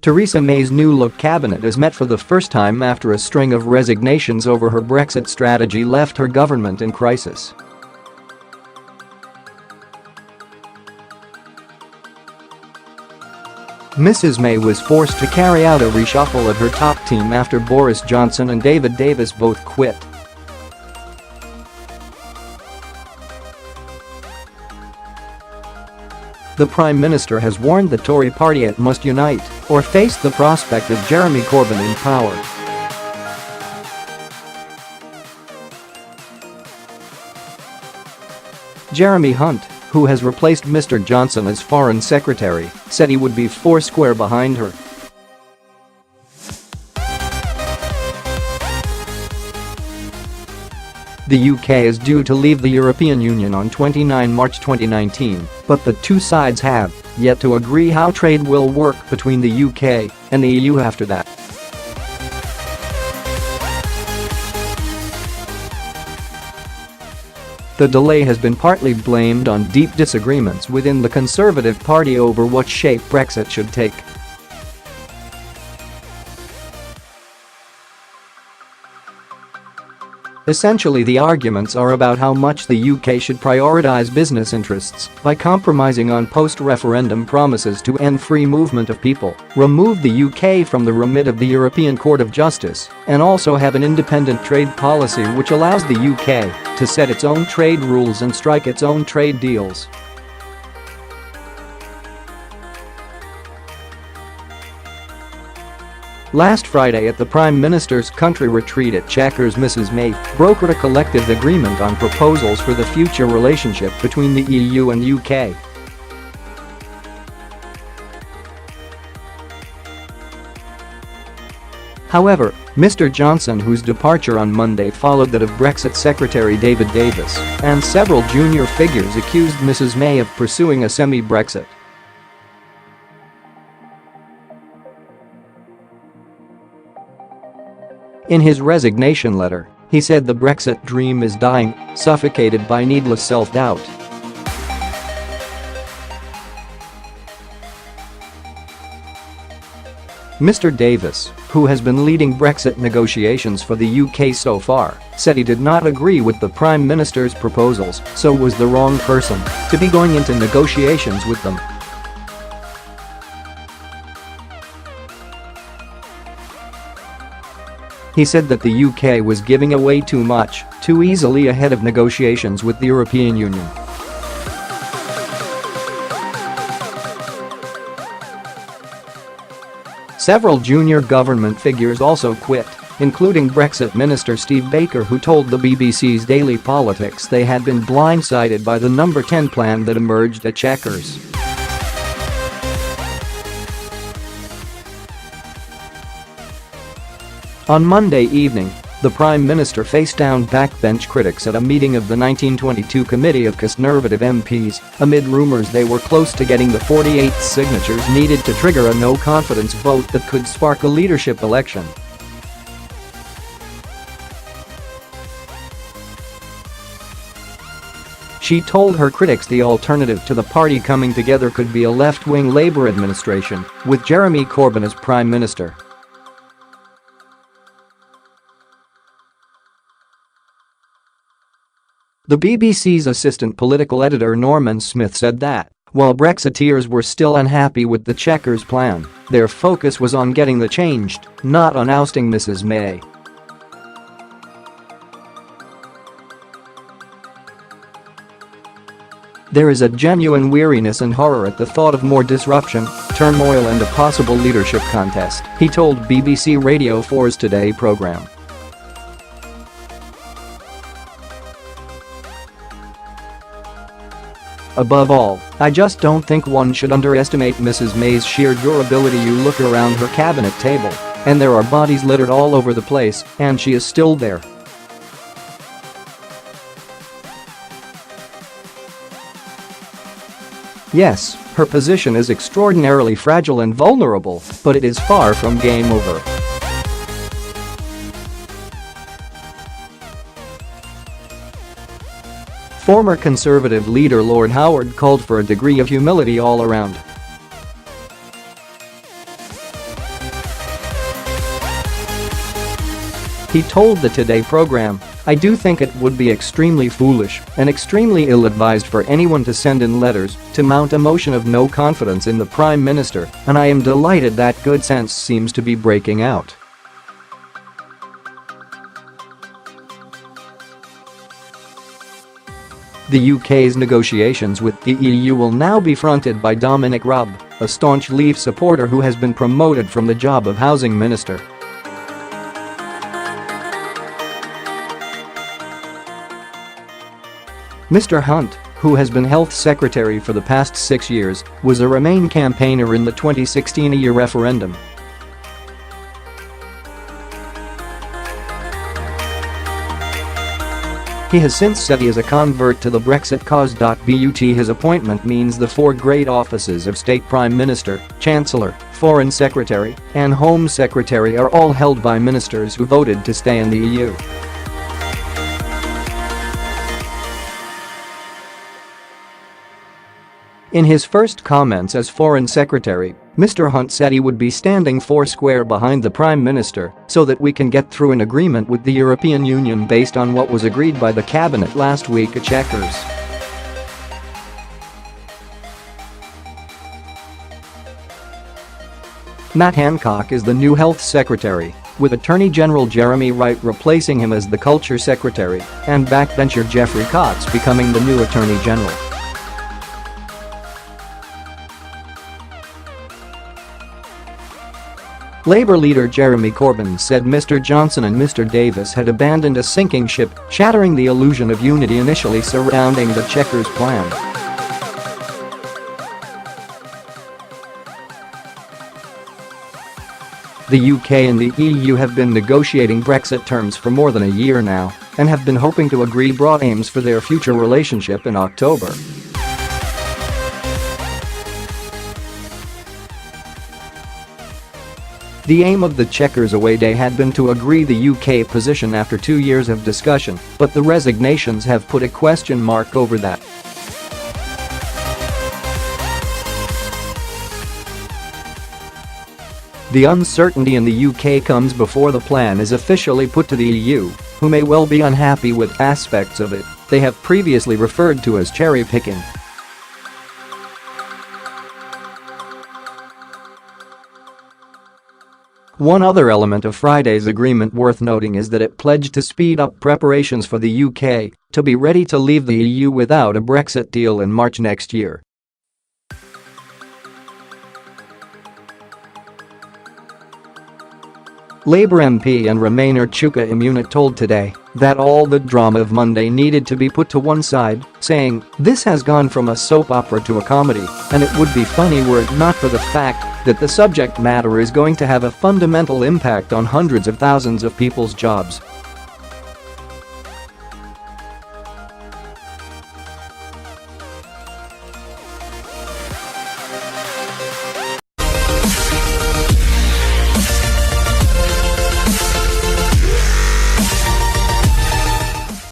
Theresa May's new-look cabinet is met for the first time after a string of resignations over her Brexit strategy left her government in crisis. Mrs May was forced to carry out a reshuffle of her top team after Boris Johnson and David Davis both quit. The Prime Minister has warned the Tory party it must unite or face the prospect of Jeremy Corbyn in power. Jeremy Hunt, who has replaced Mr Johnson as Foreign Secretary, said he would be foursquare behind her. The UK is due to leave the European Union on 29 March 2019, but the two sides have yet to agree how trade will work between the UK and the EU after that. The delay has been partly blamed on deep disagreements within the Conservative Party over what shape Brexit should take. Essentially, the arguments are about how much the UK should prioritise business interests by compromising on post-referendum promises to end free movement of people, remove the UK from the remit of the European Court of Justice, and also have an independent trade policy which allows the UK to set its own trade rules and strike its own trade deals. Last Friday at the Prime Minister's country retreat at Chequers, Mrs May brokered a collective agreement on proposals for the future relationship between the EU and UK. However, Mr Johnson, whose departure on Monday followed that of Brexit Secretary David Davis, and several junior figures accused Mrs May of pursuing a semi-Brexit. In his resignation letter, he said the Brexit dream is dying, suffocated by needless self-doubt. Mr Davis, who has been leading Brexit negotiations for the UK so far, said he did not agree with the Prime Minister's proposals, so was the wrong person to be going into negotiations with them. He said that the UK was giving away too much, too easily ahead of negotiations with the European Union. Several junior government figures also quit, including Brexit Minister Steve Baker, who told the BBC's Daily Politics they had been blindsided by the No. 10 plan that emerged at Chequers. On Monday evening, the Prime Minister faced down backbench critics at a meeting of the 1922 Committee of Cosnervative MPs, amid rumours they were close to getting the 48 signatures needed to trigger a no-confidence vote that could spark a leadership election. She told her critics the alternative to the party coming together could be a left-wing Labour administration, with Jeremy Corbyn as Prime Minister. The BBC's assistant political editor Norman Smith said that, while Brexiteers were still unhappy with the Chequers plan, their focus was on getting the changed, not on ousting Mrs May. There is a genuine weariness and horror at the thought of more disruption, turmoil and a possible leadership contest, he told BBC Radio 4's Today programme. Above all, I just don't think one should underestimate Mrs May's sheer durability. You look around her cabinet table, and there are bodies littered all over the place, and she is still there. Yes, her position is extraordinarily fragile and vulnerable, but it is far from game over. Former Conservative leader Lord Howard called for a degree of humility all around. He told the Today program, "I do think it would be extremely foolish and extremely ill-advised for anyone to send in letters to mount a motion of no confidence in the Prime Minister, and I am delighted that good sense seems to be breaking out." The UK's negotiations with the EU will now be fronted by Dominic Raab, a staunch Leave supporter who has been promoted from the job of Housing Minister. Mr Hunt, who has been Health Secretary for the past 6 years, was a Remain campaigner in the 2016 EU referendum. He has since said he is a convert to the Brexit cause. But his appointment means the four great offices of State Prime Minister, Chancellor, Foreign Secretary, and Home Secretary are all held by ministers who voted to stay in the EU. In his first comments as Foreign Secretary, Mr Hunt said he would be standing foursquare behind the Prime Minister so that we can get through an agreement with the European Union based on what was agreed by the Cabinet last week at Chequers. Matt Hancock is the new Health Secretary, with Attorney General Jeremy Wright replacing him as the Culture Secretary and backbencher Geoffrey Cox becoming the new Attorney General. Labour leader Jeremy Corbyn said Mr Johnson and Mr Davis had abandoned a sinking ship, shattering the illusion of unity initially surrounding the Chequers plan. The UK and the EU have been negotiating Brexit terms for more than a year now and have been hoping to agree broad aims for their future relationship in October. The aim of the Chequers away day had been to agree the UK position after 2 years of discussion, but the resignations have put a question mark over that. The uncertainty in the UK comes before the plan is officially put to the EU, who may well be unhappy with aspects of it they have previously referred to as cherry-picking. One other element of Friday's agreement worth noting is that it pledged to speed up preparations for the UK to be ready to leave the EU without a Brexit deal in March next year. Labour MP and Remainer Chuka Imuna told Today that all the drama of Monday needed to be put to one side, saying, "This has gone from a soap opera to a comedy, and it would be funny were it not for the fact that the subject matter is going to have a fundamental impact on hundreds of thousands of people's jobs